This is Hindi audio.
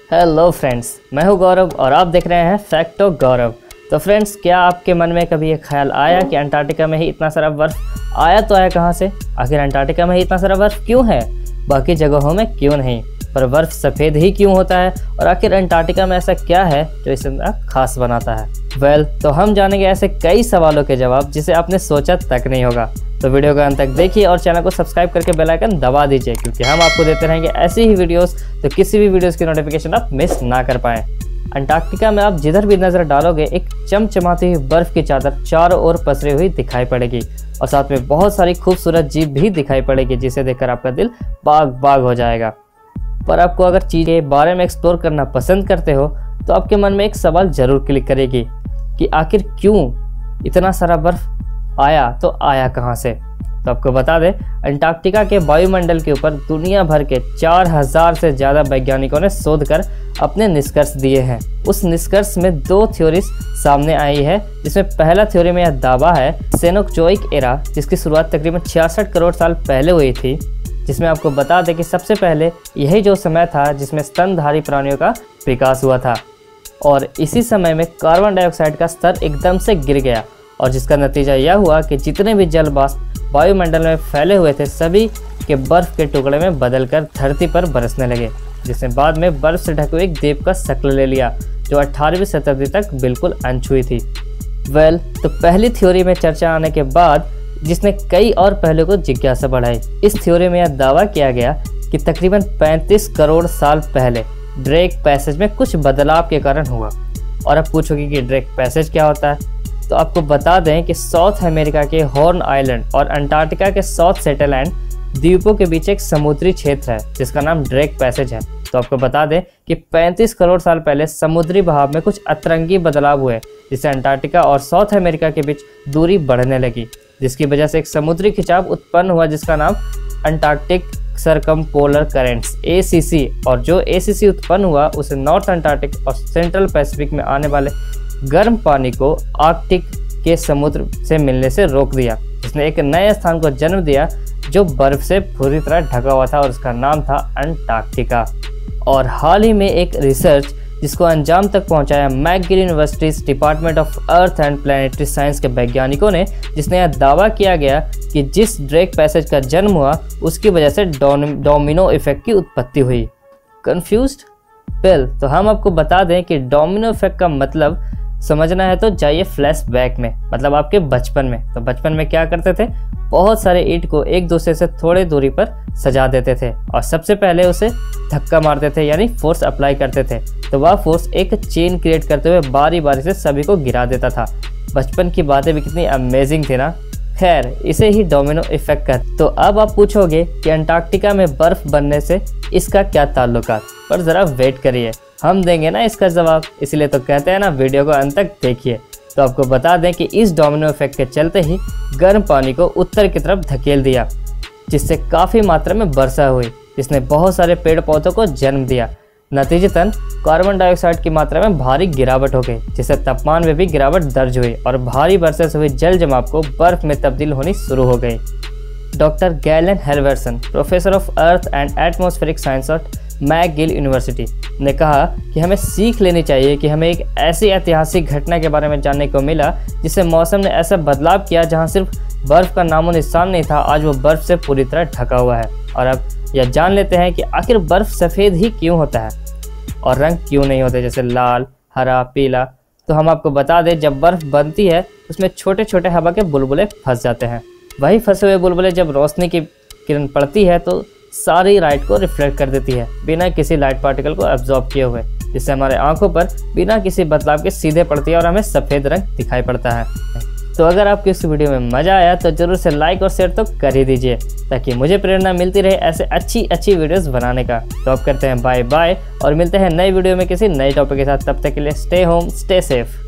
हेलो फ्रेंड्स, मैं हूं गौरव और आप देख रहे हैं फैक्ट ऑफ गौरव। तो फ्रेंड्स, क्या आपके मन में कभी ये ख्याल आया कि अंटार्कटिका में ही इतना सारा बर्फ़ आया तो आया कहाँ से? आखिर अंटार्कटिका में ही इतना सारा बर्फ़ क्यों है, बाकी जगहों में क्यों नहीं? पर बर्फ़ सफ़ेद ही क्यों होता है और आखिर अंटार्कटिका में ऐसा क्या है जो इसे खास बनाता है? तो हम जानेंगे ऐसे कई सवालों के जवाब जिसे आपने सोचा तक नहीं होगा। तो वीडियो का अंत तक देखिए और चैनल को सब्सक्राइब करके बेल आइकन दबा दीजिए, क्योंकि हम आपको देते रहेंगे ऐसी ही वीडियोस, तो किसी भी वीडियोस की नोटिफिकेशन आप मिस ना कर पाएँ। अंटार्कटिका में आप जिधर भी नज़र डालोगे एक चमचमाती हुई बर्फ़ की चादर चारों ओर पसरी हुई दिखाई पड़ेगी और साथ में बहुत सारी खूबसूरत जीव भी दिखाई पड़ेगी, जिसे देखकर आपका दिल बाग बाग हो जाएगा। पर आपको अगर चीज़ें के बारे में एक्सप्लोर करना पसंद करते हो तो आपके मन में एक सवाल ज़रूर क्लिक करेगी कि आखिर क्यों इतना सारा बर्फ़ आया तो आया कहाँ से? तो आपको बता दें, अंटार्कटिका के वायुमंडल के ऊपर दुनिया भर के 4000 से ज़्यादा वैज्ञानिकों ने शोध कर अपने निष्कर्ष दिए हैं। उस निष्कर्ष में 2 थ्योरीज सामने आई है, जिसमें पहला थ्योरी में यह दावा है सेनोजोइक एरा, जिसकी शुरुआत तकरीबन 66 करोड़ साल पहले हुई थी, जिसमें आपको बता दें कि सबसे पहले यही जो समय था जिसमें स्तनधारी प्राणियों का विकास हुआ था और इसी समय में कार्बन डाइऑक्साइड का स्तर एकदम से गिर गया और जिसका नतीजा यह हुआ कि जितने भी जल वाष्प वायुमंडल में फैले हुए थे सभी के बर्फ़ के टुकड़े में बदलकर धरती पर बरसने लगे, जिसने बाद में बर्फ़ से ढके हुए एक द्वीप का शक्ल ले लिया जो 18वीं शताब्दी तक बिल्कुल अनछुई थी। तो पहली थ्योरी में चर्चा आने के बाद जिसने कई और पहलू को जिज्ञासा बढ़ाई। इस थ्योरी में यह दावा किया गया कि तकरीबन 35 करोड़ साल पहले ड्रेक पैसेज में कुछ बदलाव के कारण हुआ। और अब पूछोगे कि ड्रेक पैसेज क्या होता है? तो आपको बता दें कि साउथ अमेरिका के हॉर्न आइलैंड और अंटार्कटिका के साउथ सेटलैंड द्वीपों के बीच एक समुद्री क्षेत्र है जिसका नाम ड्रेक पैसेज है। तो आपको बता दें कि 35 करोड़ साल पहले समुद्री बहाव में कुछ अतरंगी बदलाव हुए, जिससे अंटार्कटिका और साउथ अमेरिका के बीच दूरी बढ़ने लगी, जिसकी वजह से एक समुद्री खिंचाव उत्पन्न हुआ जिसका नाम अंटार्कटिक सरकमपोलर करेंट्स ACC, और जो ACC उत्पन्न हुआ उसे नॉर्थ अंटार्कटिक और सेंट्रल पैसिफिक में आने वाले गर्म पानी को आर्कटिक के समुद्र से मिलने से रोक दिया, जिसने एक नए स्थान को जन्म दिया जो बर्फ से पूरी तरह ढका हुआ था और उसका नाम था अंटार्कटिका। और हाल ही में एक रिसर्च जिसको अंजाम तक पहुंचाया McGill universities department of earth and planetary science के वैज्ञानिकों ने, जिसने यह दावा किया गया कि जिस ड्रेक पैसेज का जन्म हुआ उसकी वजह से डोमिनो इफेक्ट की उत्पत्ति हुई। कंफ्यूज्ड? तो हम आपको बता दें कि डोमिनो इफेक्ट का मतलब समझना है तो जाइए फ्लैशबैक में, मतलब आपके बचपन में। तो बचपन में क्या करते थे, बहुत सारे ईंट को एक दूसरे से थोड़े दूरी पर सजा देते थे और सबसे पहले उसे धक्का मारते थे, यानी फोर्स अप्लाई करते थे। तो वह फोर्स एक चेन क्रिएट करते हुए बारी बारी से सभी को गिरा देता था। बचपन की बातें भी कितनी अमेजिंग थी ना। खैर, इसे ही डोमिनो इफेक्ट कहते। तो अब आप पूछोगे कि अंटार्कटिका में बर्फ बनने से इसका क्या ताल्लुकात, पर ज़रा वेट करिए, हम देंगे ना इसका जवाब। इसलिए तो कहते हैं ना, वीडियो को अंत तक देखिए। तो आपको बता दें कि इस डोमिनो इफेक्ट के चलते ही गर्म पानी को उत्तर की तरफ धकेल दिया, जिससे काफ़ी मात्रा में वर्षा हुई, जिसने बहुत सारे पेड़ पौधों को जन्म दिया। नतीजतन कार्बन डाइऑक्साइड की मात्रा में भारी गिरावट हो गई, जिससे तापमान में भी गिरावट दर्ज हुई और भारी वर्षा से हुई जल जमाव को बर्फ में तब्दील होनी शुरू हो गई। Doctor Galen Halverson, professor of earth and atmospheric science at McGill University, ने कहा कि हमें सीख लेनी चाहिए कि हमें एक ऐसी ऐतिहासिक घटना के बारे में जानने को मिला जिससे मौसम ने ऐसा बदलाव किया जहां सिर्फ बर्फ़ का नामो निशान नहीं था, आज वो बर्फ़ से पूरी तरह ढका हुआ है। और अब यह जान लेते हैं कि आखिर बर्फ़ सफ़ेद ही क्यों होता है और रंग क्यों नहीं होते, जैसे लाल, हरा, पीला। तो हम आपको बता दें, जब बर्फ़ बनती है उसमें छोटे छोटे हवा के बुलबुले फंस जाते हैं। वही फंसे हुए बुलबुले जब रोशनी की किरण पड़ती है तो सारी लाइट को रिफ्लेक्ट कर देती है बिना किसी लाइट पार्टिकल को एब्जॉर्ब किए हुए, जिससे हमारे आंखों पर बिना किसी बदलाव के सीधे पड़ती है और हमें सफ़ेद रंग दिखाई पड़ता है। तो अगर आपको इस वीडियो में मज़ा आया तो ज़रूर से लाइक और शेयर तो कर ही दीजिए, ताकि मुझे प्रेरणा मिलती रहे ऐसे अच्छी वीडियोस बनाने का। तो अब करते हैं बाय बाय और मिलते हैं नई वीडियो में किसी नए टॉपिक के साथ। तब तक के लिए स्टे होम, स्टे सेफ।